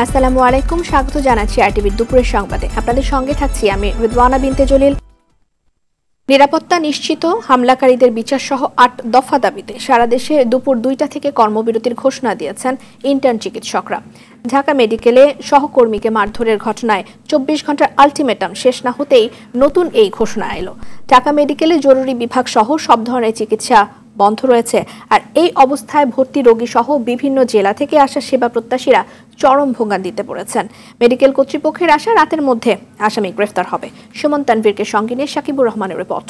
আসসালামু আলাইকুম, স্বাগত জানাচ্ছি আরটিভির দুপুরের সংবাদে। আপনাদের সঙ্গে থাকছি আমি রিদওয়ানা বিনতে জলিল। নিরাপত্তা নিশ্চিত, হামলাকারীদের বিচার সহ ৮ দফা দাবিতে সারা দেশে দুপুর ২টা থেকে কর্মবিরতির ঘোষণা দিয়েছেন ইন্টার্ন চিকিৎসকরা। ঢাকা মেডিকেলে সহকর্মীকে মারধরের ঘটনায় ২৪ ঘন্টার আলটিমেটাম শেষ না হতেই নতুন এই ঘোষণা এলো। ঢাকা মেডিকেলে জরুরি বিভাগ সহ সব ধরনের চিকিৎসা বন্ধ রয়েছে। আর এই অবস্থায় ভর্তি রোগী সহ বিভিন্ন জেলা থেকে আসা সেবা প্রত্যাশীরা চরম ভোগান্তিতে পড়েছেন। মেডিকেল কর্তৃপক্ষের আশা রাতের মধ্যে আসামি গ্রেফতার হবে। সুমন তানভীরকে সঙ্গে নিয়ে সাকিবুর রহমানের রিপোর্ট।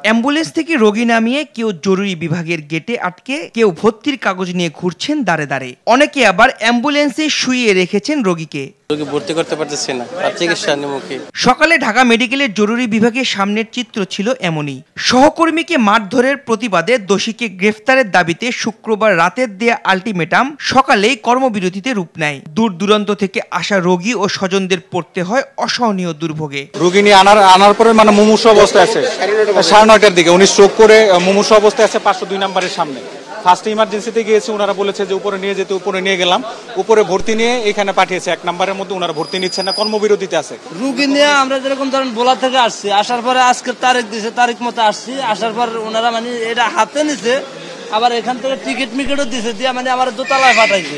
অ্যাম্বুলেন্স থেকে রোগী নামিয়ে কেউ জরুরি বিভাগের গেটে আটকে, কেউ ভর্তির কাগজ নিয়ে ঘুরছেন দাঁড়ে দাঁড়ে, অনেকে আবার অ্যাম্বুলেন্সে শুইয়ে রেখেছেন রোগীকে। ভর্তি করতে পারতেছি না, চিকিৎসা নিমুখী। সকালে ঢাকা মেডিকেলের জরুরি বিভাগের সামনের চিত্র ছিল এমনই। সহকর্মীকে মারধরের প্রতিবাদে দোষীকে গ্রেফতারের দাবিতে শুক্রবার রাতের দেয়া আলটিমেটাম সকালেই কর্মবিরতিতে রূপ নেয়। দূর দূরান্ত থেকে আসা রোগী ও স্বজনদের পড়তে হয় অসহনীয় দুর্ভোগে। রোগী নিয়ে আনার পরে মুমূর্ষ অবস্থায় আছে 9:30টার দিকে, উনি স্ট্রোক করে মুমূর্ষ অবস্থায় আছে 502 নম্বরের সামনে। ফার্স্ট ইমার্জেন্সিতে গিয়েছি, ওনারা বলেছে যে উপরে নিয়ে যেতে, উপরে নিয়ে গেলাম, উপরে ভর্তি নিয়ে এখানে পাঠিয়েছে। 1 নম্বরের মধ্যে ওনারা ভর্তি নিচ্ছেন না, কর্মবিরতিতে আছে। রুগী নিয়ে আমরা যেরকম ধরেন বোলা থেকে আসছি, আসার পরে আজকে তারিখ দিছে, তারিখ মতো আসছি, আসার পর ওনারা এটা হাতে নিছে, আবার এখান থেকে টিকিট মিকেটও দিছে, দিয়ে আবার দোতলায় পাঠাইছে।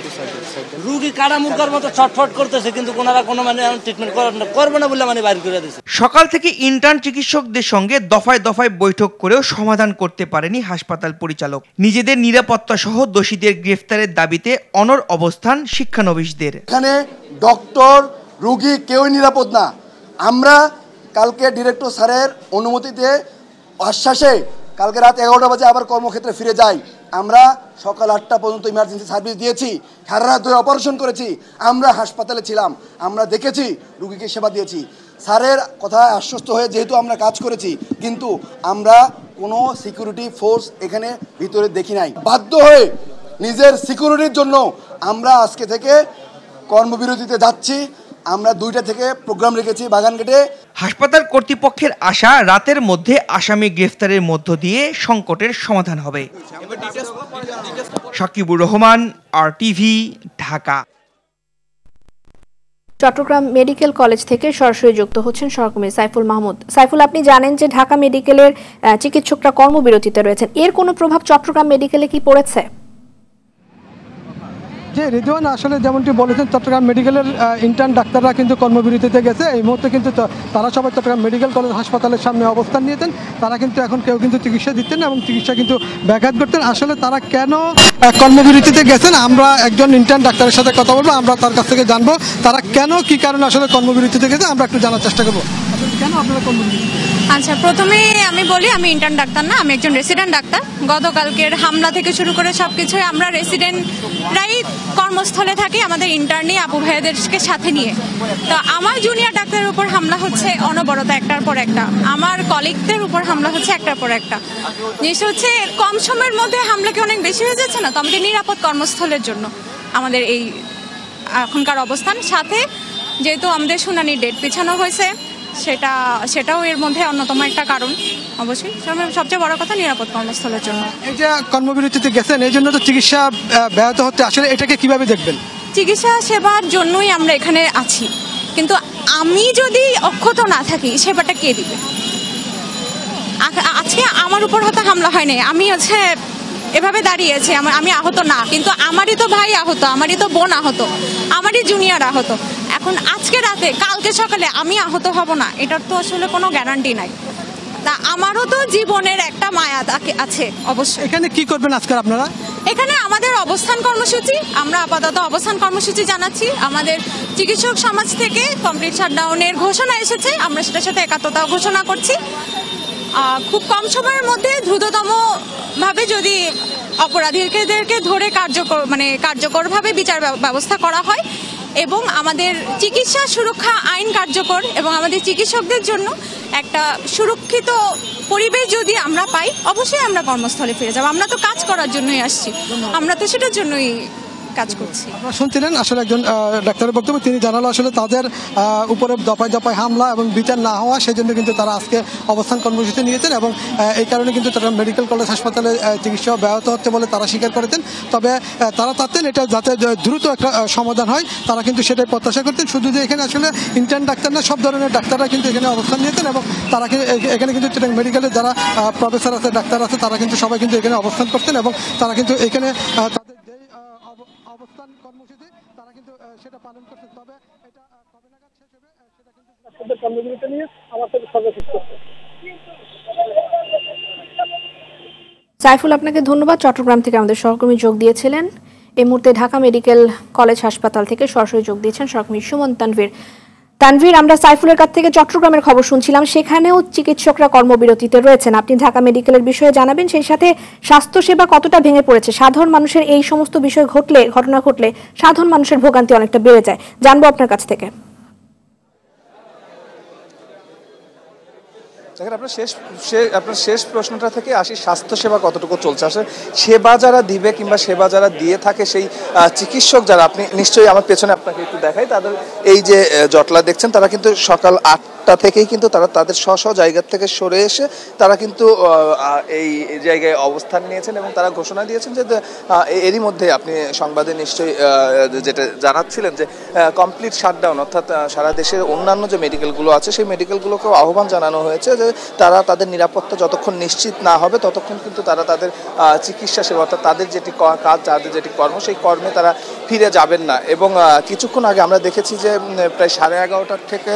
রুগী কাটা মুখার মতো ছটফট করতেছে, কিন্তু ওনারা কোনো ট্রিটমেন্ট করবে না বলে বাইর করে দিচ্ছে। সকাল থেকে ইন্টার্ন চিকিৎসকদের সঙ্গে দফায় দফায় বৈঠক করেও সমাধান করতে পারেনি হাসপাতাল পরিচালক। নিজেদের নিরাপত্তা সহ দোষীদের গ্রেফতারের দাবিতে অনড় অবস্থান শিক্ষানবিশদের। এখানে ডক্টর, রোগী কেউই নিরাপদ না। আমরা কালকে ডিরেক্টর স্যারের অনুমতিতে আশ্বাসে কালকে রাত 11টা বাজে আবার কর্মক্ষেত্রে ফিরে যাই। আমরা সকাল 8টা পর্যন্ত ইমার্জেন্সি সার্ভিস দিয়েছি, সারা রাত ধরে অপারেশন করেছি, আমরা হাসপাতালে ছিলাম, আমরা দেখেছি, রুগীকে সেবা দিয়েছি। স্যারের কথায় আশ্বস্ত হয়ে যেহেতু আমরা কাজ করেছি, কিন্তু আমরা কোনো সিকিউরিটি ফোর্স এখানে ভিতরে দেখি নাই। বাধ্য হয়ে নিজের সিকিউরিটির জন্য আমরা আজকে থেকে কর্মবিরতিতে যাচ্ছি। আমরা 2টা থেকে প্রোগ্রাম রেখেছি বাগানঘাটে। হাসপাতাল কর্তৃপক্ষের আশা রাতের মধ্যে আসামি গ্রেফতারের মধ্য দিয়ে সংকটের সমাধান হবে। Sakibur Rahman, RTV, Dhaka. Chittagong medical college থেকে সরাসরি যুক্ত হচ্ছেন সহকর্মী সাইফুল মাহমুদ। সাইফুল, আপনি জানেন যে ঢাকা মেডিকেলের চিকিৎসকরা কর্মবিরতিতে রয়েছেন, এর কোনো প্রভাব চট্টগ্রাম মেডিকেলে কি পড়েছে? যে রিদওয়ান আসলে যেমনটি বলেছেন, চট্টগ্রাম মেডিকেলের ইন্টার্ন ডাক্তাররা কিন্তু কর্মবিরতিতে গেছে। এই মুহূর্তে কিন্তু তারা সবাই চট্টগ্রাম মেডিকেল কলেজ হাসপাতালের সামনে অবস্থান নিয়েছেন। তারা কিন্তু এখন কেউ কিন্তু চিকিৎসা দিচ্ছেন এবং চিকিৎসা কিন্তু ব্যাঘাত করতেন। আসলে তারা কেন কর্মবিরতিতে গেছেন, আমরা একজন ইন্টার্ন ডাক্তারের সাথে কথা বলবো, আমরা তার কাছ থেকে জানবো তারা কেন, কি কারণে আসলে কর্মবিরতিতে গেছে, আমরা একটু জানার চেষ্টা করবো। কেন আপনারা কর্মবিরতিতে? আচ্ছা, প্রথমে আমি বলি আমি ইন্টার্ন ডাক্তার না, আমি একজন রেসিডেন্ট ডাক্তার। গতকালকের হামলা থেকে শুরু করে সবকিছুই আমরা রেসিডেন্টরাই কর্মস্থলে থাকি, আমাদের ইন্টার্নি আপু ভাইয়াদেরকে সাথে নিয়ে। তো আমার জুনিয়র ডাক্তারের উপর হামলা হচ্ছে অনবরত, একটার পর একটা। আমার কলিগদের উপর হামলা হচ্ছে একটার পর একটা। জিনিস হচ্ছে কম সময়ের মধ্যে হামলা কি অনেক বেশি হয়ে যাচ্ছে না? তো আমাদের নিরাপদ কর্মস্থলের জন্য আমাদের এই এখনকার অবস্থান, সাথে যেহেতু আমাদের শুনানি ডেট পিছানো হয়েছে, সেটাও এর মধ্যে অন্যতম একটা কারণ। অবশ্যই সবচেয়ে বড় কথা নিরাপদ কর্মস্থলের জন্য। এই যে কর্মবিরতিতে গেছেন, এই জন্য তো চিকিৎসা ব্যাহত হচ্ছে, আসলে এটাকে কিভাবে দেখবেন? চিকিৎসা সেবার জন্যই আমরা এখানে আছি, কিন্তু আমি যদি অক্ষত না থাকি সেবাটা কে দিবে? আজকে আমার উপর হয়তো হামলা হয়নি, আমি এভাবে দাঁড়িয়েছি, আমি আহত না, কিন্তু আমারই তো ভাই আহত, আমারই তো বোন আহত, আমারই জুনিয়র আহত। এখন আজকে রাতে, কালকে সকালে আমি আহত হব না, এটার তো আসলে কোনো গ্যারান্টি নাই। তা আমারও তো জীবনের একটা মায়া আছে অবশ্যই। এখানে কি করবেন আজকে আপনারা? এখানে আমাদের অবস্থান কর্মসূচি, আমরা আপাতত অবস্থান কর্মসূচি জানাচ্ছি। আমাদের চিকিৎসক সমাজ থেকে কমপ্লিট শাটডাউনের ঘোষণা এসেছে, আমরা সেটার সাথে একাত্মতাও ঘোষণা করছি। খুব কম সময়ের মধ্যে দ্রুততম ভাবে যদি অপরাধীদেরকে ধরে কার্যকরভাবে বিচার ব্যবস্থা করা হয় এবং আমাদের চিকিৎসা সুরক্ষা আইন কার্যকর এবং আমাদের চিকিৎসকদের জন্য একটা সুরক্ষিত পরিবেশ যদি আমরা পাই, অবশ্যই আমরা কর্মস্থলে ফিরে যাব। আমরা তো কাজ করার জন্যই আসছি, আমরা তো সেটার জন্যই কাজ করছি। আপনারা শুনছিলেন আসলে একজন ডাক্তারের বক্তব্য, তিনি জানালো আসলে তাদের উপরে দফায় দফায় হামলা এবং বিচার না হওয়া, সেজন্য কিন্তু তারা আজকে অবস্থান কর্মসূচি নিয়েছেন এবং এই কারণে কিন্তু তারা মেডিকেল কলেজ হাসপাতালে চিকিৎসা ব্যাহত হচ্ছে বলে তারা স্বীকার করেছেন। তবে তারা চাচ্ছেন এটা যাতে দ্রুত একটা সমাধান হয়, তারা কিন্তু সেটাই প্রত্যাশা করতেন। শুধু যে এখানে আসলে ইন্টার্ন ডাক্তার না, সব ধরনের ডাক্তাররা কিন্তু এখানে অবস্থান নিয়েছেন এবং তারা এখানে কিন্তু চিটাগাং মেডিকেলের যারা প্রফেসর আছে, ডাক্তার আছে, তারা কিন্তু সবাই কিন্তু এখানে অবস্থান করতেন এবং তারা কিন্তু এখানে তাদের যে অবস্থান কর্মসূচি তারা কিন্তু সেটা পালন করছেন। তবে এটা কবে নাগাদ শেষ হবে সেটা কিন্তু কর্মসূচিটা নিয়ে আমার সাথে সর্বশেষ করছে। সাইফুল, আপনাকে ধন্যবাদ। চট্টগ্রাম থেকে আমাদের সহকর্মী যোগ দিয়েছিলেন। এই মুহূর্তে ঢাকা মেডিকেল কলেজ হাসপাতাল থেকে সরাসরি যোগ দিয়েছেন সহকর্মী সুমন তানভীর। তানভীর, আমরা সাইফুলের কাছ থেকে চট্টগ্রামের খবর শুনছিলাম, সেখানেও চিকিৎসকরা কর্মবিরতিতে রয়েছেন। আপনি ঢাকা মেডিকেলের বিষয়ে জানাবেন, সেই সাথে স্বাস্থ্যসেবা কতটা ভেঙে পড়েছে, সাধারণ মানুষের এই সমস্ত বিষয় ঘটনা ঘটলে সাধারণ মানুষের ভোগান্তি অনেকটা বেড়ে যায়, জানবো আপনার কাছ থেকে। দেখেন, আপনার শেষ প্রশ্নটা থেকে আসি, স্বাস্থ্যসেবা কতটুকু চলছে। আসলে সেবা যারা দিবে কিংবা সেবা যারা দিয়ে থাকে, সেই চিকিৎসক যারা, আপনি নিশ্চয়ই আমার পেছনে আপনাকে একটু দেখাই, তাদের এই যে জটলা দেখছেন, তারা কিন্তু সকাল 8টা থেকেই কিন্তু তারা তাদের স্ব জায়গা থেকে সরে এসে তারা কিন্তু এই জায়গায় অবস্থান নিয়েছেন এবং তারা ঘোষণা দিয়েছেন যে এরই মধ্যে আপনি সংবাদে নিশ্চয়ই যেটা জানাচ্ছিলেন যে কমপ্লিট শাটডাউন, অর্থাৎ সারা দেশের অন্যান্য যে মেডিকেলগুলো আছে সেই মেডিকেলগুলোকেও আহ্বান জানানো হয়েছে যে তারা তাদের নিরাপত্তা যতক্ষণ নিশ্চিত না হবে ততক্ষণ কিন্তু তারা তাদের চিকিৎসা সেবা, অর্থাৎ তাদের যেটি কাজ, তাদের যেটি কর্ম, সেই কর্মে তারা ফিরে যাবেন না। এবং কিছুক্ষণ আগে আমরা দেখেছি যে প্রায় 11:30 থেকে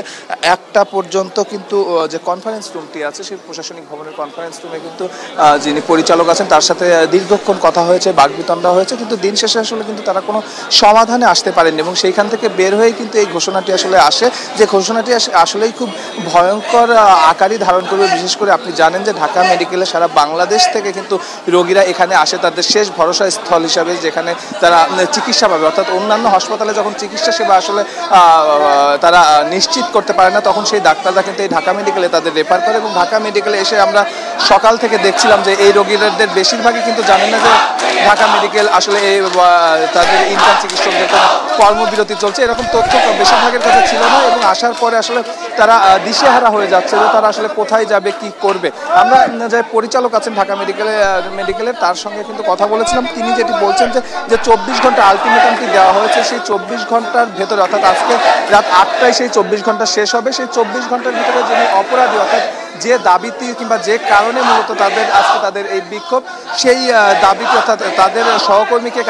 1টা পর্যন্ত কিন্তু যে কনফারেন্স রুমটি আছে, সেই প্রশাসনিক ভবনের কনফারেন্স রুমে কিন্তু যিনি পরিচালক আছেন তার সাথে দীর্ঘক্ষণ কথা হয়েছে, বাকবিতণ্ডা হয়েছে, কিন্তু দিন শেষে আসলে কিন্তু তারা কোনো সমাধানে আসতে পারেননি এবং সেইখান থেকে বের হয়েই কিন্তু এই ঘোষণাটি আসলে আসে, যে ঘোষণাটি আসলেই খুব ভয়ঙ্কর আকারই ধারণ করবে। বিশেষ করে আপনি জানেন যে ঢাকা মেডিকেলে সারা বাংলাদেশ থেকে কিন্তু রোগীরা এখানে আসে তাদের শেষ ভরসা স্থল হিসাবে, যেখানে তারা চিকিৎসা পাবে। অর্থাৎ অন্যান্য হাসপাতালে যখন চিকিৎসা সেবা আসলে তারা নিশ্চিত করতে পারে না, তখন সেই ডাক্তাররা কিন্তু এই ঢাকা মেডিকেলে তাদের রেফার করে এবং ঢাকা মেডিকেলে এসে আমরা সকাল থেকে দেখছিলাম যে এই রোগীদের বেশিরভাগই কিন্তু জানেন না যে ঢাকা মেডিকেল আসলে এই তাদের ইন্টার্ন চিকিৎসকদের কোনো কর্মবিরতি চলছে, এরকম তথ্য বেশিরভাগের কাছে ছিল না এবং আসার পরে আসলে তারা দিশেহারা হয়ে যাচ্ছে যে তারা আসলে কোথায় যাবে, কি করবে। আমরা যে পরিচালক আছেন ঢাকা মেডিকেলের তার সঙ্গে কিন্তু কথা বলেছিলাম, তিনি যেটি বলছেন যে 24 ঘন্টা আলটিমেটামটি দেওয়া হয়েছে, সেই 24 ঘন্টার ভেতরে, অর্থাৎ আজকে রাত 8টায় সেই 24 ঘন্টা শেষ হবে, সেই 24 ঘন্টার ভিতরে যিনি অপরাধী, অর্থাৎ যে দাবিটি কিংবা যে কারণে মূলত তাদের এই বিক্ষোভ, সেই দাবিটি, অর্থাৎ তাদের সহকর্মীকে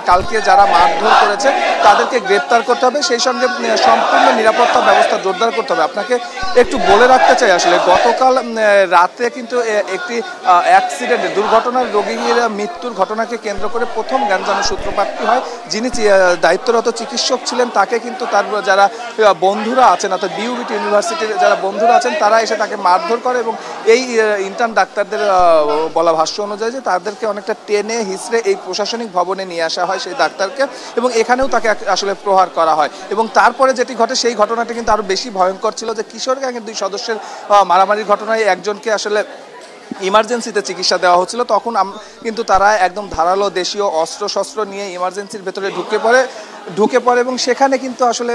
কালকে যারা মারধর করেছে তাদেরকে গ্রেপ্তার করতে হবে, সেই সঙ্গে সম্পূর্ণ নিরাপত্তা ব্যবস্থা জোরদার করতে হবে। আপনাকে একটু বলে রাখতে চাই, আসলে গতকাল রাতে কিন্তু একটি অ্যাক্সিডেন্ট, দুর্ঘটনার রোগীর মৃত্যুর ঘটনাকে কেন্দ্র করে প্রথম গ্যাঞ্জামের সূত্রপাতটি হয়। যিনি দায়িত্বরত চিকিৎসক ছিলেন তাকে কিন্তু তার যারা বন্ধুরা আছেন, অর্থাৎ বিউবিটি ইউনিভার্সিটির যারা বন্ধুরা আছেন, তারা এসে তাকে মারধর করে এবং এই ইন্টার্ন ডাক্তারদের বলা ভাষ্য অনুযায়ী যে তাদেরকে অনেকটা টেনে হিসড়ে এই প্রশাসনিক ভবনে নিয়ে আসা হয় সেই ডাক্তারকে, এবং এখানেও তাকে আসলে প্রহার করা হয়। এবং তারপরে যেটি ঘটে সেই ঘটনাটি কিন্তু আরো বেশি ভয়ঙ্কর ছিল, যে কিশোর গ্যাংয়ের 2 সদস্যের মারামারির ঘটনায় একজনকে আসলে ইমার্জেন্সিতে চিকিৎসা দেওয়া হচ্ছিল, তখন কিন্তু তারা একদম ধারালো দেশীয় অস্ত্র নিয়ে ইমার্জেন্সির ভেতরে ঢুকে পড়ে এবং সেখানে কিন্তু আসলে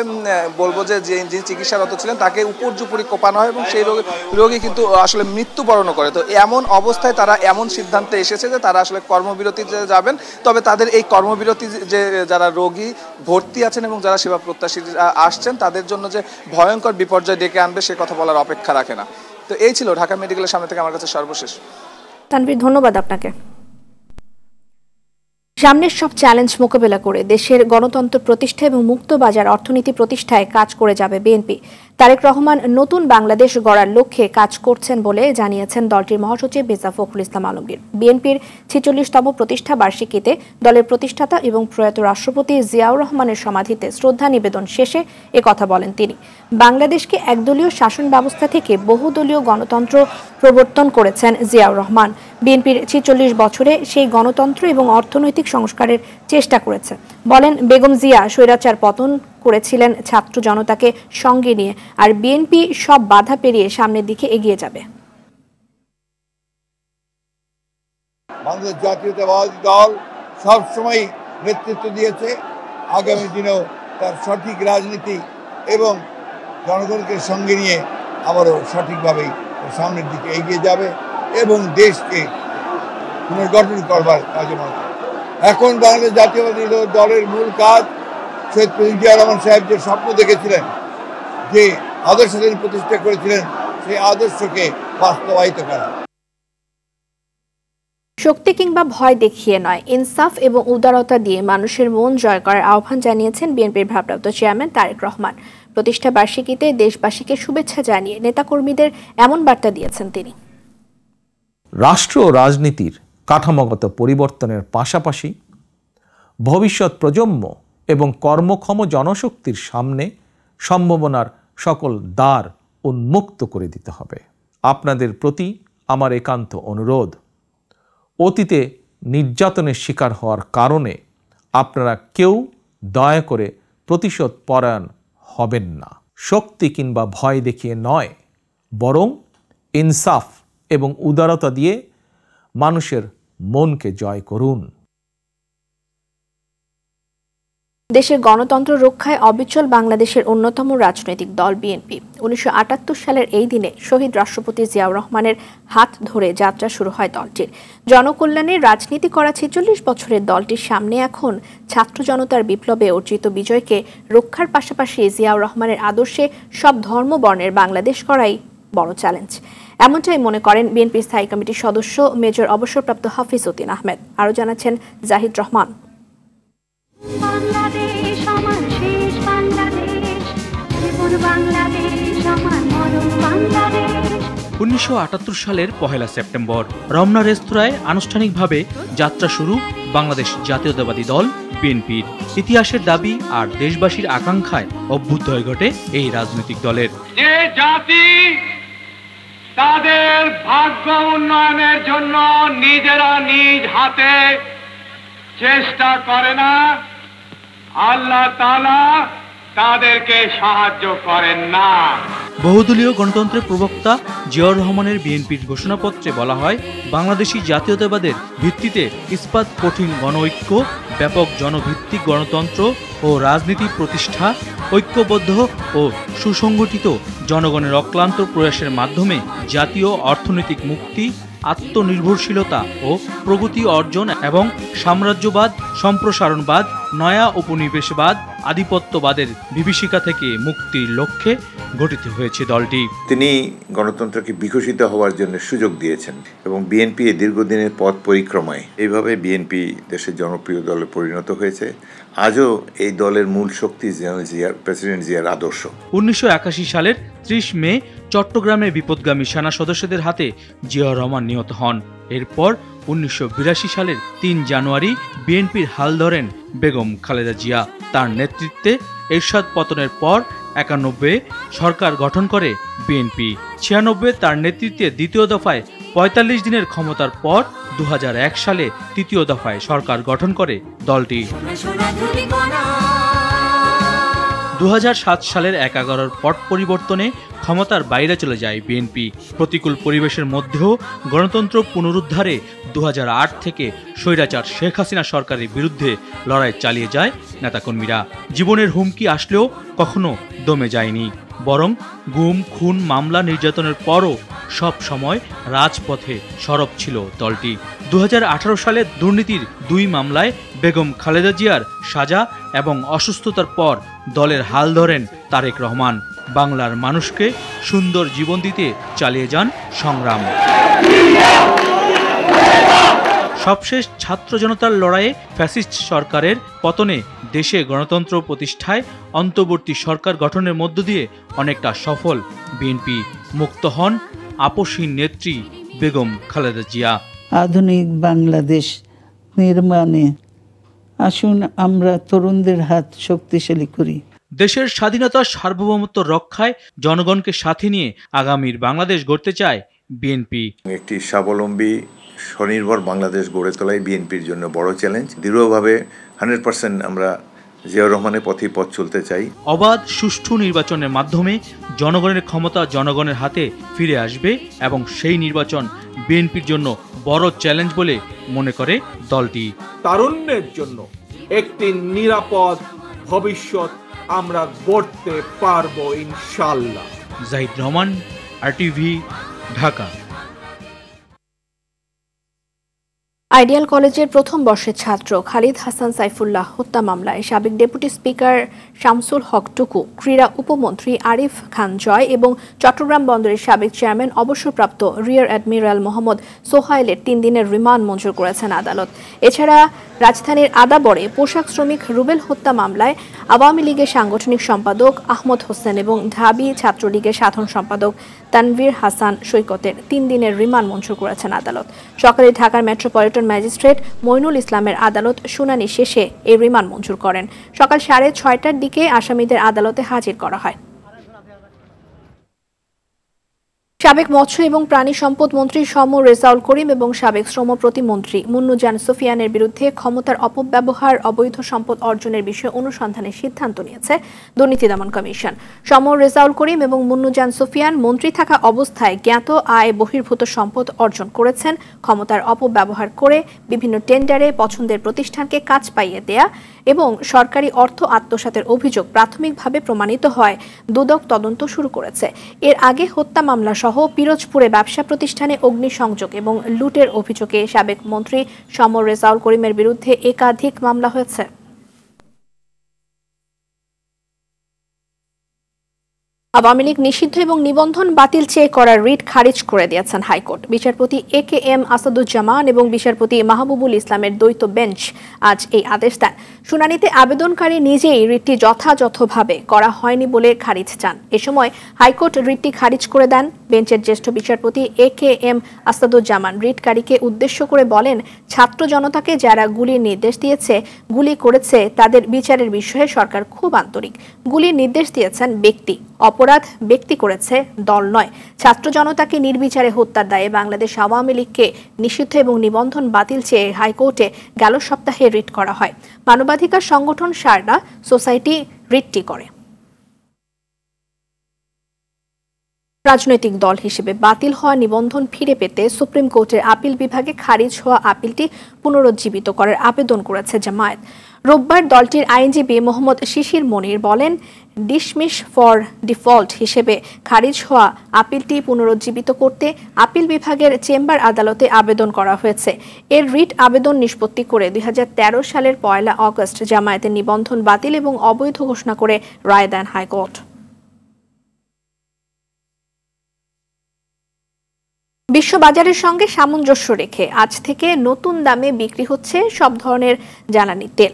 বলবো যে যিনি চিকিৎসারত ছিলেন তাকে উপর্যুপরি কোপানো হয় এবং সেই রোগী কিন্তু আসলে মৃত্যুবরণও করে। তো এমন অবস্থায় তারা এমন সিদ্ধান্তে এসেছে যে তারা আসলে কর্মবিরতিতে যাবেন, তবে তাদের এই কর্মবিরতি যে যারা রোগী ভর্তি আছেন এবং যারা সেবা প্রত্যাশী আসছেন তাদের জন্য যে ভয়ঙ্কর বিপর্যয় ডেকে আনবে সে কথা বলার অপেক্ষা রাখে না। তো এই ছিল ঢাকা মেডিকেলের সামনে থেকে আমার কাছে সর্বশেষ। তানভীর, ধন্যবাদ আপনাকে। সামনের সব চ্যালেঞ্জ মোকাবেলা করে দেশের গণতন্ত্র প্রতিষ্ঠা এবং মুক্ত বাজার অর্থনীতি প্রতিষ্ঠায় কাজ করে যাবে বিএনপি। তারেক রহমান নতুন বাংলাদেশ গড়ার লক্ষ্যে কাজ করছেন বলে জানিয়েছেন দলটির মহাসচিব মির্জা ফখরুল ইসলাম আলমগীর। বিএনপির 46তম প্রতিষ্ঠা বার্ষিকীতে দলের প্রতিষ্ঠাতা এবং প্রয়াত রাষ্ট্রপতি জিয়াউর রহমানের সমাধিতে শ্রদ্ধা নিবেদন শেষে একথা বলেন তিনি। বাংলাদেশকে একদলীয় শাসন ব্যবস্থা থেকে বহুদলীয় গণতন্ত্র প্রবর্তন করেছেন জিয়াউর রহমান। বিএনপির 46 বছরে সেই গণতন্ত্র এবং অর্থনৈতিক সংস্কারের চেষ্টা করেছে। বলেন, বেগম জিয়া স্বৈরাচার পতন করেছিলেন ছাত্র জনতাকে সঙ্গে নিয়ে, আর বিএনপি সব বাধা পেরিয়ে সামনের দিকে এগিয়ে যাবে। বাংলাদেশ জাতীয়তাবাদী দল সবসময় নেতৃত্ব দিয়েছে আগামী দিনেও তার সঠিক রাজনীতি এবং জনগণকে সঙ্গে নিয়ে আবারও সঠিকভাবেই সামনের দিকে এগিয়ে যাবে এবং দেশকে পুনর্গঠন করবার কাজে মনে করবে। এখন বাংলাদেশ জাতীয়বাদী দলের মূল কাজ শহীদ প্রেসিডেন্ট জিয়া রহমান সাহেব যে স্বপ্ন দেখেছিলেন, যে আদর্শ তিনি প্রতিষ্ঠা করেছিলেন, সেই আদর্শকে বাস্তবায়িত করা। শক্তি কিংবা ভয় দেখিয়ে নয়, ইনসাফ এবং উদারতা দিয়ে মানুষের মন জয় করার আহ্বান জানিয়েছেন বিএনপির ভারপ্রাপ্ত চেয়ারম্যান তারেক রহমান। প্রতিষ্ঠা বার্ষিকীতে দেশবাসীকে শুভেচ্ছা জানিয়ে নেতাকর্মীদের এমন বার্তা দিয়েছেন তিনি। রাষ্ট্র ও রাজনীতির কাঠামোগত পরিবর্তনের পাশাপাশি ভবিষ্যৎ প্রজন্ম এবং কর্মক্ষম জনশক্তির সামনে সম্ভাবনার সকল দ্বার উন্মুক্ত করে দিতে হবে। আপনাদের প্রতি আমার একান্ত অনুরোধ, অতীতে নির্যাতনের শিকার হওয়ার কারণে আপনারা কেউ দয়া করে প্রতিশোধ পরায়ণ হবেন না। শক্তি কিংবা ভয় দেখিয়ে নয়, বরং ইনসাফ এবং উদারতা দিয়ে মানুষের মনকে জয় করুন। দেশের গণতন্ত্র রক্ষায় অবিচল বাংলাদেশের অন্যতম রাজনৈতিক দল বিএনপি। 1978 সালের এই দিনে শহীদ রাষ্ট্রপতি জিয়াউর রহমানের হাত ধরে যাত্রা শুরু হয় দলটির। জনকল্যাণের রাজনীতি করা 46 বছরের দলটির সামনে এখন ছাত্র জনতার বিপ্লবে অর্জিত বিজয়কে রক্ষার পাশাপাশি জিয়াউর রহমানের আদর্শে সব ধর্ম বর্ণের বাংলাদেশ করাই বড় চ্যালেঞ্জ। এমনটাই মনে করেন বিএনপি স্থায়ী কমিটির সদস্য মেজর অবসরপ্রাপ্ত হাফিজ উদ্দিন আহমেদ। আরও জানাচ্ছেন জাহিদ রহমান। 1978 সালের 1 সেপ্টেম্বর রমনা রেস্তোরাঁয় আনুষ্ঠানিকভাবে যাত্রা শুরু বাংলাদেশ জাতীয়তাবাদী দল বিএনপির। ইতিহাসের দাবি আর দেশবাসীর আকাঙ্ক্ষায় অভ্যুদয় ঘটে এই রাজনৈতিক দলের। যে জাতি তাদের ভাগ্য উন্নয়নের জন্য নিজেরা নিজ হাতে চেষ্টা করে না, আল্লাহ তাআলা তাদেরকে সাহায্য করেন না। বহুদলীয় গণতন্ত্রের প্রবক্তা জিয়াউর রহমানের বিএনপির ঘোষণাপত্রে বলা হয়, বাংলাদেশি জাতীয়তাবাদের ভিত্তিতে ইস্পাত কঠিন গণঐক্য, ব্যাপক জনভিত্তিক গণতন্ত্র ও রাজনীতি প্রতিষ্ঠা, ঐক্যবদ্ধ ও সুসংগঠিত জনগণের অক্লান্ত প্রয়াসের মাধ্যমে জাতীয় অর্থনৈতিক মুক্তি, আত্মনির্ভরশীলতা ও প্রগতি অর্জন এবং সাম্রাজ্যবাদ, সম্প্রসারণবাদ, নয়া উপনিবেশবাদ, আধিপত্যবাদের বিভীষিকা থেকে মুক্তির লক্ষ্যে গঠিত হয়েছে দলটি। তিনি গণতন্ত্রকে বিকশিত হওয়ার জন্য সুযোগ দিয়েছেন এবং বিএনপি এর দীর্ঘদিনের পথ পরিক্রমায় এইভাবে বিএনপি দেশের জনপ্রিয় দলে পরিণত হয়েছে। আজও এই দলের মূল শক্তি প্রেসিডেন্ট জিয়ার আদর্শ। 1981 সালের 30 মে চট্টগ্রামের বিপদগামী সেনা সদস্যদের হাতে জিয়াউর রহমান নিহত হন। এরপর 1982 সালের 3 জানুয়ারি বিএনপির হাল ধরেন বেগম খালেদা জিয়া। তার নেতৃত্বে এরশাদ পতনের পর 91 সরকার গঠন করে বিএনপি। 96 তার নেতৃত্বে দ্বিতীয় দফায় 45 দিনের ক্ষমতার পর 2001 সালে তৃতীয় দফায় সরকার গঠন করে দলটি। 2007 সালের 11 পট পরিবর্তনে ক্ষমতার বাইরে চলে যায় বিএনপি। প্রতিকূল পরিবেশের মধ্যেও গণতন্ত্র পুনরুদ্ধারে 2008 থেকে স্বৈরাচার শেখ হাসিনা সরকারের বিরুদ্ধে লড়াই চালিয়ে যায় নেতাকর্মীরা। জীবনের হুমকি আসলেও কখনো দমে যায়নি, বরং গুম, খুন, মামলা, নির্যাতনের পরও সব সময় রাজপথে সরব ছিল দলটি। 2018 সালে দুর্নীতির 2 মামলায় বেগম খালেদা জিয়ার সাজা এবং অসুস্থতার পর দলের হাল ধরেন তারেক রহমান। বাংলার মানুষকে সুন্দর জীবন দিতে চালিয়ে যান সংগ্রাম। সবশেষ ছাত্র জনতার লড়াইয়ে ফ্যাসিস্ট সরকারের পতনে দেশে গণতন্ত্র প্রতিষ্ঠায় অন্তর্বর্তী সরকার গঠনের মধ্য দিয়ে অনেকটা সফল বিএনপি। মুক্ত হন আপসী নেত্রী বেগম খালেদা জিয়া। আধুনিক বাংলাদেশ নির্মাণে আসুন আমরা তরুণদের হাত শক্তিশালী করি। দেশের স্বাধীনতা সার্বভৌমত্ব রক্ষায় জনগণকে সাথে নিয়ে আগামীর বাংলাদেশ গড়তে চায় বিএনপি। একটি স্বাবলম্বী স্বনির্ভর বাংলাদেশ গড়ে তোলাই বিএনপির জন্য বড় চ্যালেঞ্জ। দৃঢ়ভাবে 100% আমরা জিয়াউর রহমানের পথে পথ চলতে চাই। অবাধ সুষ্ঠু নির্বাচনের মাধ্যমে জনগণের ক্ষমতা জনগণের হাতে ফিরে আসবে এবং সেই নির্বাচন বিএনপির জন্য বড় চ্যালেঞ্জ বলে মনে করে দলটি। তারুণ্যের জন্য একটি নিরাপদ ভবিষ্যৎ আমরা গড়তে পারবো ইনশাআল্লাহ। জাহিদ রহমান, RTV, ঢাকা। আইডিয়াল কলেজের প্রথম বর্ষের ছাত্র খালিদ হাসান সাইফুল্লাহ হত্যা মামলায় সাবেক ডেপুটি স্পিকার শামসুল হক টুকু, ক্রীড়া উপমন্ত্রী আরিফ খান জয় এবং চট্টগ্রাম বন্দরের সাবেক চেয়ারম্যান অবসরপ্রাপ্ত রিয়ার অ্যাডমিরাল মোহাম্মদ সোহাইলের 3 দিনের রিমান্ড মঞ্জুর করেছেন আদালত। এছাড়া রাজধানীর আদাবরে পোশাক শ্রমিক রুবেল হত্যা মামলায় আওয়ামী লীগের সাংগঠনিক সম্পাদক আহমদ হোসেন এবং ঢাবি ছাত্রলীগের সাধারণ সম্পাদক তানভীর হাসান সৈকতের 3 দিনের রিমান্ড মঞ্জুর করেছেন আদালত। সকালে ঢাকার মেট্রোপলিটন ম্যাজিস্ট্রেট মইনুল ইসলামের আদালত শুনানি শেষে এই রিমান্ড মঞ্জুর করেন। সকাল 6:30টার দিকে আসামিদের আদালতে হাজির করা হয়। সাবেক মৎস্য এবং প্রাণী সম্পদ মন্ত্রী সমর রেজাউল করিম এবং সাবেক শ্রম প্রতিমন্ত্রী মুন্নুজান সুফিয়ানের বিরুদ্ধে ক্ষমতার অপব্যবহার, অবৈধ সম্পদ অর্জনের বিষয়ে অনুসন্ধানের সিদ্ধান্ত নিয়েছে দুর্নীতি দমন কমিশন। সমর রেজাউল করিম এবং মুন্নুজান সুফিয়ান মন্ত্রী থাকা অবস্থায় জ্ঞাত আয় বহির্ভূত সম্পদ অর্জন করেছেন, ক্ষমতার অপব্যবহার করে বিভিন্ন টেন্ডারে পছন্দের প্রতিষ্ঠানকে কাজ পাইয়ে দেয়া এবং সরকারি অর্থ আত্মসাতের অভিযোগ প্রাথমিকভাবে প্রমাণিত হয় দুদক তদন্ত শুরু করেছে। এর আগে হত্যা মামলা সহ পিরোজপুরে ব্যবসা প্রতিষ্ঠানে অগ্নিসংযোগ এবং লুটের অভিযোগে সাবেক মন্ত্রী সমর রেজাউল করিমের বিরুদ্ধে একাধিক মামলা হয়েছে। আওয়ামী লীগ নিষিদ্ধ এবং নিবন্ধন বাতিল চেয়ে করা রিট খারিজ করে দিয়েছেন হাইকোর্ট। বিচারপতি AKM আসাদুজ্জামান এবং বিচারপতি মাহবুবুল ইসলামের দ্বৈত বেঞ্চ আজ এই আদেশ দেন। শুনানিতে আবেদনকারী নিজেই রিটটি যথাযথভাবে করা হয়নি বলে খারিজ চান। এ সময় হাইকোর্ট রিটটি খারিজ করে দেন। বেঞ্চের জ্যেষ্ঠ বিচারপতি AKM আসাদুজ্জামান রিটকারীকে উদ্দেশ্য করে বলেন, ছাত্র জনতাকে যারা গুলির নির্দেশ দিয়েছে, গুলি করেছে, তাদের বিচারের বিষয়ে সরকার খুব আন্তরিক। গুলির নির্দেশ দিয়েছেন ব্যক্তি, অপরাধ ব্যক্তি করেছে, দল নয়। ছাত্র জনতাকে নির্বিচারে হত্যার দায়ে বাংলাদেশ আওয়ামী লীগকে নিষিদ্ধ এবং নিবন্ধন বাতিল চেয়ে হাইকোর্টে গেল সপ্তাহে রিট করা হয়। মানবাধিকার সংগঠন সারনা সোসাইটি রিটটি করে। রাজনৈতিক দল হিসেবে বাতিল হওয়া নিবন্ধন ফিরে পেতে সুপ্রিম কোর্টের আপিল বিভাগে খারিজ হওয়া আপিলটি পুনরুজ্জীবিত করার আবেদন করেছে জামায়াত। রোববার দলটির আইনজীবী মোহাম্মদ শিশির মনির বলেন, ডিসমিস ফর ডিফল্ট হিসেবে খারিজ হওয়া আপিলটি পুনরুজ্জীবিত করতে আপিল বিভাগের চেম্বার আদালতে আবেদন করা হয়েছে। এর রিট আবেদন নিষ্পত্তি করে 2013 সালের 1 আগস্ট জামায়াতের নিবন্ধন বাতিল এবং অবৈধ ঘোষণা করে রায় দেন হাইকোর্ট। বিশ্ববাজারের সঙ্গে সামঞ্জস্য রেখে আজ থেকে নতুন দামে বিক্রি হচ্ছে সব ধরনের জ্বালানি তেল।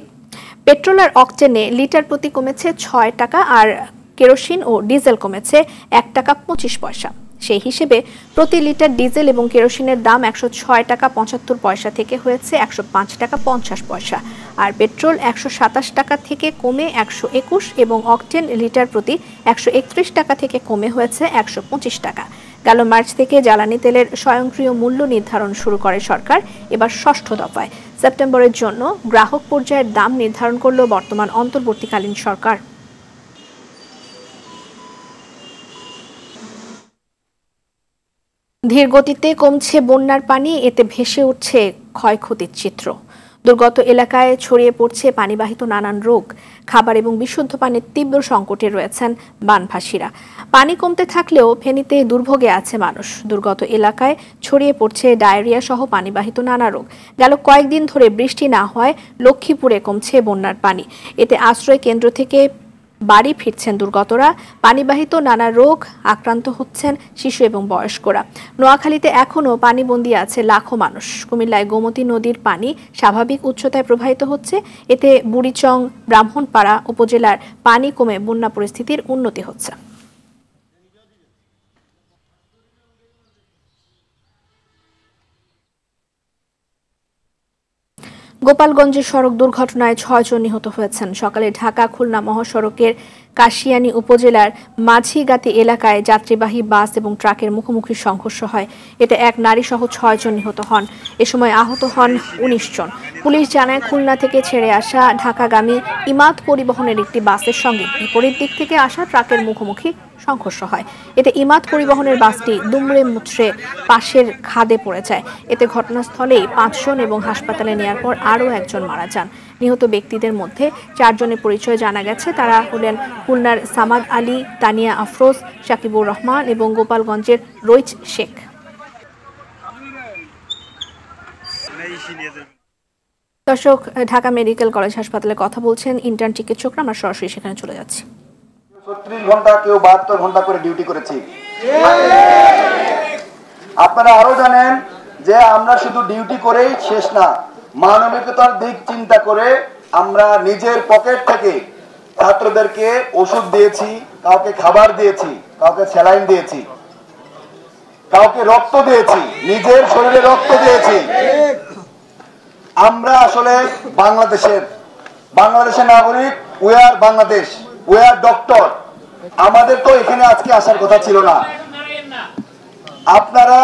পেট্রোল আর অকটেনে লিটার প্রতি কমেছে 6 টাকা আর কেরোসিন ও ডিজেল কমেছে 1 টাকা 25 পয়সা। সেই হিসেবে প্রতি লিটার ডিজেল এবং কেরোসিনের দাম 106 টাকা 75 পয়সা থেকে হয়েছে 105 টাকা 50 পয়সা। আর পেট্রোল 127 টাকা থেকে কমে 121 এবং অকটেন লিটার প্রতি 131 টাকা থেকে কমে হয়েছে 125 টাকা। গেল মার্চ থেকে জ্বালানি তেলের স্বয়ংক্রিয় মূল্য নির্ধারণ শুরু করে সরকার। এবার 6ষ্ঠ দফায় সেপ্টেম্বরের জন্য গ্রাহক পর্যায়ের দাম নির্ধারণ করল বর্তমান অন্তর্বর্তীকালীন সরকার। ধীর গতিতে কমছে বন্যার পানি, এতে ভেসে উঠছে ক্ষয়ক্ষতির চিত্র। দুর্গত এলাকায় ছড়িয়ে পড়ছে পানিবাহিত নানান রোগ। খাবার এবং বিশুদ্ধ পানির তীব্র সংকটে রয়েছেন বানভাসীরা। পানি কমতে থাকলেও ফেনীতে দুর্ভোগে আছে মানুষ। দুর্গত এলাকায় ছড়িয়ে পড়ছে ডায়রিয়া সহ পানিবাহিত নানা রোগ। গেল কয়েকদিন ধরে বৃষ্টি না হওয়ায় লক্ষ্মীপুরে কমছে বন্যার পানি। এতে আশ্রয় কেন্দ্র থেকে বাড়ি ফিরছেন দুর্গতরা। পানিবাহিত নানা রোগ আক্রান্ত হচ্ছেন শিশু এবং বয়স্করা। নোয়াখালীতে এখনও পানিবন্দী আছে লাখো মানুষ। কুমিল্লায় গোমতী নদীর পানি স্বাভাবিক উচ্চতায় প্রবাহিত হচ্ছে। এতে বুড়িচং, ব্রাহ্মণপাড়া উপজেলার পানি কমে বন্যা পরিস্থিতির উন্নতি হচ্ছে। গোপালগঞ্জের সড়ক দুর্ঘটনায় 6 জন নিহত হয়েছেন। সকালে ঢাকা খুলনা মহাসড়কের কাশিয়ানী উপজেলার মাঝিগাতি এলাকায় যাত্রীবাহী বাস এবং ট্রাকের মুখোমুখি সংঘর্ষ হয়। এতে এক নারী সহ 6 জন নিহত হন। এ সময় আহত হন 19 জন। পুলিশ জানায় খুলনা থেকে ছেড়ে আসা ঢাকাগামী ইমাদ পরিবহনের একটি বাসের সঙ্গে বিপরীত দিক থেকে আসা ট্রাকের মুখোমুখি সংঘর্ষ হয়। এতে ইমাদ পরিবহনের বাসটি দুমড়ে মুচড়ে পাশের খাদে পড়ে যায়। এতে ঘটনাস্থলেই 5 জন এবং হাসপাতালে নেওয়ার পর আরও একজন মারা যান। নিহত ব্যক্তিদের মধ্যে 4 জনের পরিচয় জানা গেছে। তারা হলেন খুলনার সামাদ আলী, তানিয়া আফরোজ, সাকিবুর রহমান এবং গোপালগঞ্জের রইচ শেখ। দর্শক, ঢাকা মেডিকেল কলেজ হাসপাতালে কথা বলছেন ইন্টার্ন চিকিৎসকরা। আমরা সরাসরি সেখানে চলে যাচ্ছি। 36 ঘন্টা, কেউ 72 ঘন্টা করে ডিউটি করেছি। আপনারা আরো জানেন যে আমরা শুধু ডিউটি করেই শেষ না, মানবিকতার দিক চিন্তা করে আমরা নিজের পকেট থেকে ছাত্রদেরকে ওষুধ দিয়েছি, কাউকে খাবার দিয়েছি, কাউকে স্যালাইন দিয়েছি, কাউকে রক্ত দিয়েছি, নিজের শরীরে রক্ত দিয়েছি। আমরা আসলে বাংলাদেশের নাগরিক। We are Bangladesh, we are doctor. আমাদের তো এখানে আজকে আসার কথা ছিল না। আপনারা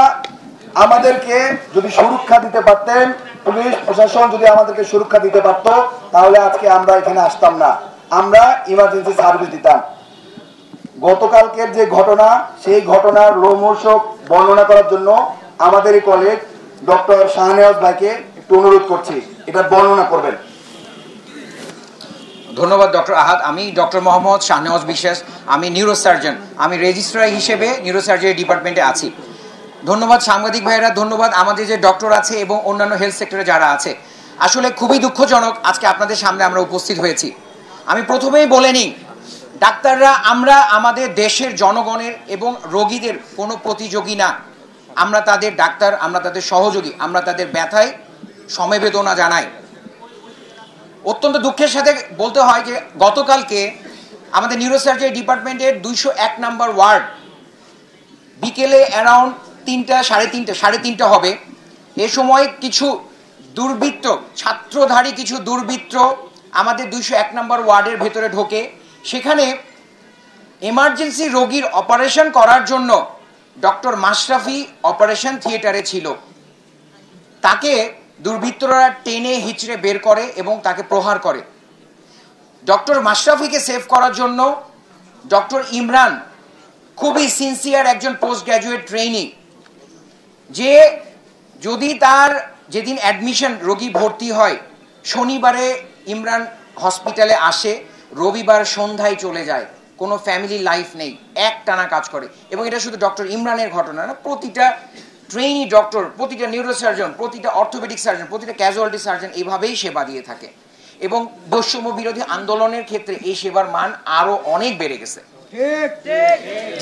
আমাদেরকে যদি সুরক্ষা দিতে পারতেন, পুলিশ প্রশাসন যদি আমাদেরকে সুরক্ষা দিতে পারতো, তাহলে আজকে আমরা এখানে আসতাম না, আমরা ইমার্জেন্সি সার্ভিস দিতাম। গতকালকের যে ঘটনা, সেই ঘটনার লোমহর্ষক বর্ণনা করার জন্য আমাদের এই কলিগ ডক্টর শাহনেওয়াজ ভাইকে একটু অনুরোধ করছি, এটা বর্ণনা করবেন। ধন্যবাদ ডক্টর আহাদ। আমি ডক্টর মোহাম্মদ শাহনেওয়াজ বিশ্বাস, আমি নিউরোসার্জন, আমি রেজিস্ট্রার হিসেবে নিউরোসার্জারি ডিপার্টমেন্টে আছি। ধন্যবাদ সাংবাদিক ভাইয়েরা, ধন্যবাদ আমাদের যে ডক্টর আছে এবং অন্যান্য হেলথ সেক্টরে যারা আছে। আসলে খুবই দুঃখজনক আজকে আপনাদের সামনে আমরা উপস্থিত হয়েছি। আমি প্রথমেই বলে নিই, ডাক্তাররা আমরা আমাদের দেশের জনগণের এবং রোগীদের কোনো প্রতিযোগী না। আমরা তাদের ডাক্তার, আমরা তাদের সহযোগী, আমরা তাদের ব্যথায় সমবেদনা জানাই। অত্যন্ত দুঃখের সাথে বলতে হয় যে গতকালকে আমাদের নিউরোসার্জারি ডিপার্টমেন্টের 201 নম্বর ওয়ার্ড বিকেলে অ্যারাউন্ড 3টা, সাড়ে তিনটা হবে। এ সময় কিছু দুর্বৃত্ত, ছাত্রধারী কিছু দুর্বৃত্ত আমাদের 201 নম্বর ওয়ার্ডের ভেতরে ঢোকে। সেখানে এমার্জেন্সি রোগীর অপারেশন করার জন্য ডক্টর মাশরাফি অপারেশন থিয়েটারে ছিল। তাকে দুর্বৃত্তরা টেনে হিচড়ে বের করে এবং তাকে প্রহার করে। ডক্টর মাশরাফিকে সেভ করার জন্য ডক্টর ইমরান খুবই সিনসিয়ার একজন পোস্ট গ্র্যাজুয়েট ট্রেইনি, যে যদি তার যেদিন অ্যাডমিশন রোগী ভর্তি হয়, শনিবারে ইমরান হসপিটালে আসে, রবিবার সন্ধ্যায় চলে যায়, কোনো ফ্যামিলি লাইফ নেই, একটানা কাজ করে। এবং এটা শুধু ডক্টর ইমরানের ঘটনা না, প্রতিটা ট্রেইনি ডক্টর, প্রতিটা নিউরোসার্জন, প্রতিটা অর্থোপেডিক সার্জন, প্রতিটা ক্যাজুয়ালিটি সার্জন এইভাবেই সেবা দিয়ে থাকে। এবং বৈষম্য বিরোধী আন্দোলনের ক্ষেত্রে এই সেবার মান আরো অনেক বেড়ে গেছে।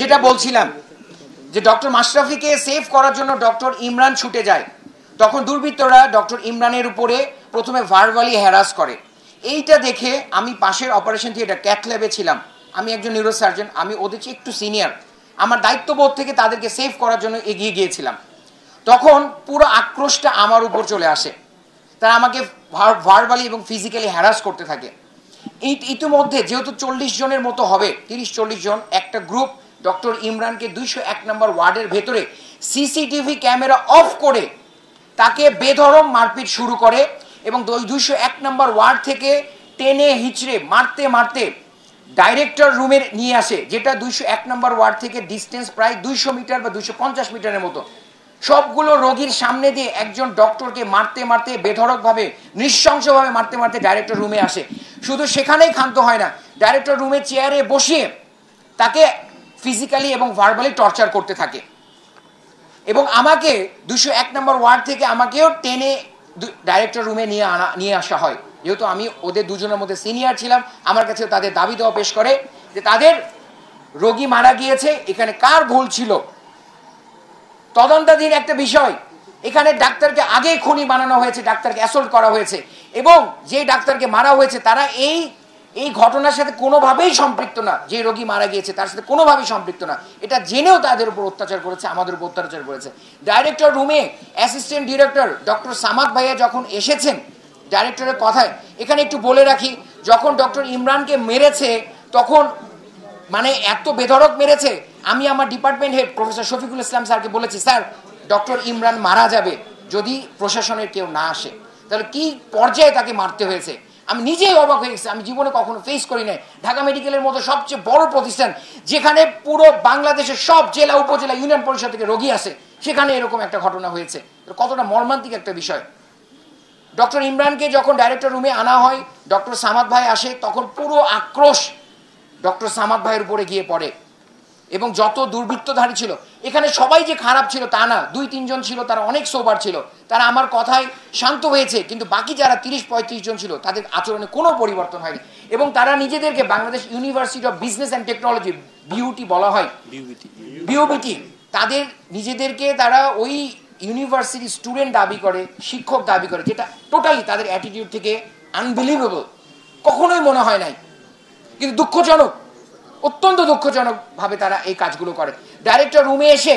যেটা বলছিলাম যে ডক্টর মাশরাফিকে সেভ করার জন্য ডক্টর ইমরান ছুটে যায়, তখন দুর্বৃত্তরা ডক্টর ইমরানের উপরে প্রথমে ভার্বালি হ্যারাস করে। এইটা দেখে আমি পাশের অপারেশন থিয়েটার ক্যাথ ল্যাবে ছিলাম, আমি একজন নিউরোসার্জন, আমি ওদের চেয়ে একটু সিনিয়র, আমার দায়িত্ববোধ থেকে তাদেরকে সেভ করার জন্য এগিয়ে গিয়েছিলাম। তখন পুরো আক্রোশটা আমার উপর চলে আসে, তারা আমাকে ভার্বালি এবং ফিজিক্যালি হ্যারাস করতে থাকে। ইতিমধ্যে যেহেতু 40 জনের মতো হবে, 30-40 জন, একটা গ্রুপ ডক্টর ইমরানকে 201 নম্বর ওয়ার্ডের ভেতরে সিসিটিভি ক্যামেরা অফ করে তাকে বেধড়ক মারপিট শুরু করে এবং 201 নম্বর ওয়ার্ড থেকে টেনে হিচড়ে মারতে মারতে ডাইরেক্টর রুমে নিয়ে আসে, যেটা 201 নম্বর ওয়ার্ড থেকে ডিস্টেন্স প্রায় 200 মিটার বা 250 মিটারের মতো। সবগুলো রোগীর সামনে দিয়ে একজন ডক্টরকে মারতে মারতে, বেধড়কভাবে, নৃশংসভাবে মারতে মারতে ডাইরেক্টর রুমে আসে। শুধু সেখানেই ক্ষান্ত হয় না, ডাইরেক্টর রুমে চেয়ারে বসিয়ে তাকে ফিজিক্যালি এবং ভার্বালি টর্চার করতে থাকে। এবং আমাকে 201 নম্বর ওয়ার্ড থেকে আমাকেও টেনে ডাইরেক্টর রুমে নিয়ে আসা হয়। যেহেতু আমি ওদের দুজনের মধ্যে সিনিয়র ছিলাম, আমার কাছে তাদের দাবি দেওয়া পেশ করে যে তাদের রোগী মারা গিয়েছে, এখানে কার ভুল ছিল তদন্তাধীন একটা বিষয়। এখানে ডাক্তারকে আগে খুনি বানানো হয়েছে, ডাক্তারকে অ্যাসল্ট করা হয়েছে এবং যে ডাক্তারকে মারা হয়েছে তারা এই ঘটনার সাথে কোনোভাবেই সম্পৃক্ত না, যে রোগী মারা গিয়েছে তার সাথে কোনোভাবেই সম্পৃক্ত না। এটা জেনেও তাদের উপর অত্যাচার করেছে, আমাদের উপর অত্যাচার করেছে। ডাইরেক্টর রুমে অ্যাসিস্ট্যান্ট ডিরেক্টর ডক্টর সামাদ ভাইয়া যখন এসেছেন ডাইরেক্টরের কথায়, এখানে একটু বলে রাখি, যখন ডক্টর ইমরানকে মেরেছে তখন মানে এত বেধড়ক মেরেছে, আমি আমার department head professor Shafiqul Islam স্যারকে বলেছি, স্যার ডক্টর ইমরান মারা যাবে যদি প্রশাসনের কেউ না আসে। তাহলে কি পর্যায়ে তাকে মারতে হয়েছে আমি নিজেই অবাক হয়ে গেছি। আমি জীবনে কখনো ফেস করি নাই। ঢাকা মেডিকেলের মতো সবচেয়ে বড় প্রতিষ্ঠান, যেখানে পুরো বাংলাদেশের সব জেলা উপজেলা ইউনিয়ন পরিষদ থেকে রোগী আছে, সেখানে এরকম একটা ঘটনা হয়েছে। কতটা মর্মান্তিক একটা বিষয়। ডক্টর ইমরানকে যখন ডাইরেক্টর রুমে আনা হয়, ডক্টর সামাদ ভাই আসে, তখন পুরো আক্রোশ ডক্টর সামাদ ভাইয়ের উপরে গিয়ে পড়ে। এবং যত দুর্বৃত্তধারী ছিল, এখানে সবাই যে খারাপ ছিল তা না, 2-3 জন ছিল তারা অনেক সোবার ছিল, তারা আমার কথায় শান্ত হয়েছে, কিন্তু বাকি যারা 30-35 জন ছিল তাদের আচরণে কোনো পরিবর্তন হয়নি। এবং তারা নিজেদেরকে Bangladesh university of business and technology, beauty বলা হয়, বিউবিটি, তাদের নিজেদেরকে তারা ওই ইউনিভার্সিটি স্টুডেন্ট দাবি করে, শিক্ষক দাবি করে, যেটা টোটালি তাদের অ্যাটিটিউড থেকে আনবিলিভেবল, কখনোই মনে হয় নাই। কিন্তু দুঃখজনক, অত্যন্ত দুঃখজনক ভাবে তারা এই কাজগুলো করে। ডাইরেক্টর রুমে এসে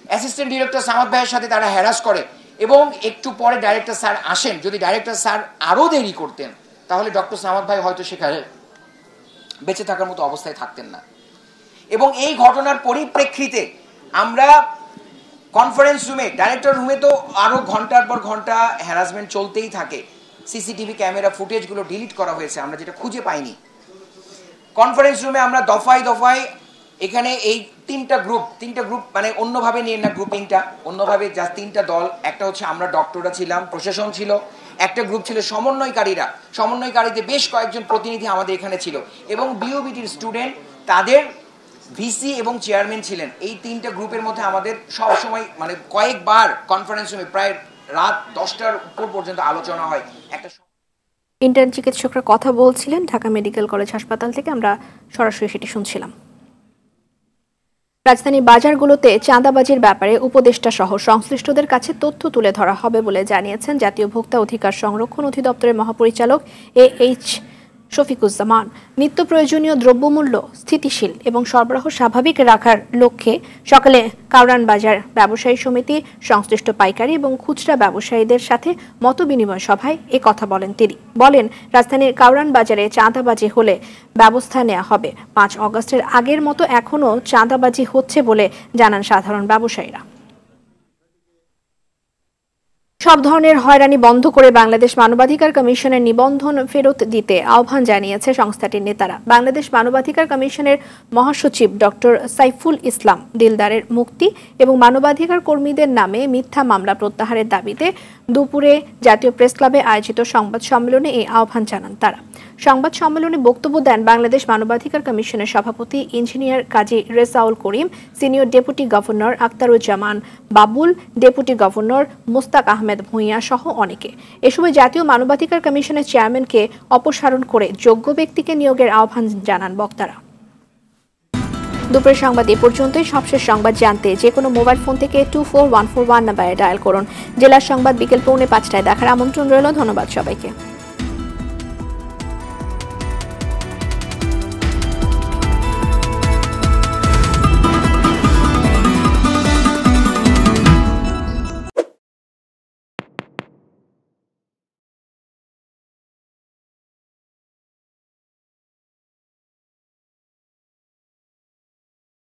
অ্যাসিস্ট্যান্ট ডিরেক্টর সামাদ ভাইয়ের সাথে তারা হ্যারাস করে, এবং একটু পরে ডাইরেক্টর স্যার আসেন। যদি ডাইরেক্টর স্যার আরও দেরি করতেন তাহলে ডক্টর সামাদ ভাই হয়তো সেখানে বেঁচে থাকার মতো অবস্থায় থাকতেন না। এবং এই ঘটনার পরিপ্রেক্ষিতে আমরা কনফারেন্স রুমে, ডাইরেক্টর রুমে তো আরও ঘন্টার পর ঘন্টা হ্যারাসমেন্ট চলতেই থাকে। সিসিটিভি ক্যামেরা ফুটেজগুলো ডিলিট করা হয়েছে, আমরা যেটা খুঁজে পাইনি। কনফারেন্স রুমে আমরা দফায় দফায়, এখানে এই তিনটা গ্রুপ মানে অন্যভাবে নিয়ে না গ্রুপিংটা, অন্যভাবে জাস্ট 3টা দল। একটা হচ্ছে আমরা ডক্টররা ছিলাম, প্রশাসন ছিল, একটা গ্রুপ ছিল সমন্বয়কারীতে বেশ কয়েকজন প্রতিনিধি আমাদের এখানে ছিল, এবং বিওবিটির স্টুডেন্ট, তাদের ভিসি এবং চেয়ারম্যান ছিলেন। এই 3টা গ্রুপের মধ্যে আমাদের সব সময় মানে কয়েকবার কনফারেন্স রুমে প্রায় রাত 10টার উপর পর্যন্ত আলোচনা হয়। একটা ইন্টার্ন চিকিৎসকরা কথা বলছিলেন ঢাকা মেডিকেল কলেজ হাসপাতাল থেকে, আমরা সরাসরি সেটি শুনছিলাম। রাজধানীর বাজারগুলোতে চাঁদাবাজির ব্যাপারে উপদেষ্টা সহ সংশ্লিষ্টদের কাছে তথ্য তুলে ধরা হবে বলে জানিয়েছেন জাতীয় ভোক্তা অধিকার সংরক্ষণ অধিদপ্তরের মহাপরিচালক AH শফিকুজ্জামান। নিত্য প্রয়োজনীয় দ্রব্যমূল্য স্থিতিশীল এবং সরবরাহ স্বাভাবিক রাখার লক্ষ্যে সকালে কাউরান বাজার ব্যবসায়ী সমিতি, সংশ্লিষ্ট পাইকারি এবং খুচরা ব্যবসায়ীদের সাথে মতবিনিময় সভায় কথা বলেন তিনি। বলেন, রাজধানীর কাউরান বাজারে চাঁদাবাজি হলে ব্যবস্থা নেওয়া হবে। 5 অগস্টের আগের মতো এখনও চাঁদাবাজি হচ্ছে বলে জানান সাধারণ ব্যবসায়ীরা। সব ধরনের হয়রানি বন্ধ করে বাংলাদেশ মানবাধিকার কমিশনের নিবন্ধন ফেরত দিতে আহ্বান জানিয়েছে সংস্থাটির নেতারা। বাংলাদেশ মানবাধিকার কমিশনের মহাসচিব ডক্টর সাইফুল ইসলাম দিলদারের মুক্তি এবং মানবাধিকার কর্মীদের নামে মিথ্যা মামলা প্রত্যাহারের দাবিতে দুপুরে জাতীয় প্রেস ক্লাবে আয়োজিত সংবাদ সম্মেলনে এই আহ্বান জানান তারা। সংবাদ সম্মেলনে বক্তব্য দেন বাংলাদেশ মানবাধিকার কমিশনের সভাপতি engineer Kazi Rezaul Karim, senior deputy governor Aktaruzzaman Babul, deputy governor Mustaq Ahmed Bhuiyan সহ অনেকে। এ সময় জাতীয় মানবাধিকার কমিশনের চেয়ারম্যানকে অপসারণ করে যোগ্য ব্যক্তিকে নিয়োগের আহ্বান জানান বক্তারা। দুপুরের সংবাদ এ পর্যন্তই। সবশেষ সংবাদ জানতে যে কোনো মোবাইল ফোন থেকে 24141 নাম্বারে ডায়াল করুন। জেলার সংবাদ বিকেল 4:45টায় দেখার আমন্ত্রণ রইল। ধন্যবাদ সবাইকে।